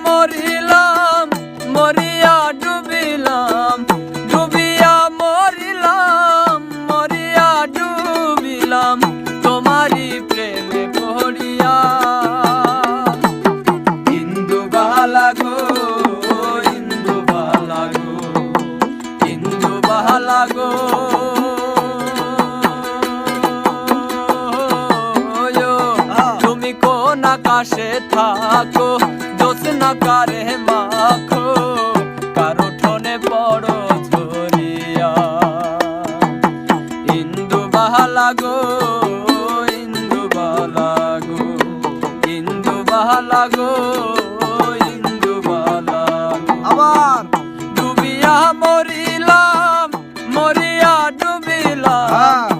মরিলাম মরিয়া ডুবিলাম ডুবিয়া মরিলাম মরিয়া ডুবিলাম তোমারি প্রেমে পড়িয়া ইন্দুবালা গো ইন্দুবালা গো ইন্দুবালা গো তুমি কোন আকাশে থাকো জোৎস্না কারে মাখো কারো ঠোনে পড়ো ঝরিয়া ইন্দুবালা গো ইন্দুবালা গো ইন্দুবালা গো ইন্দুবালা গো আবার ডুবিয়া মরিলাম মরিয়া ডুবিলাম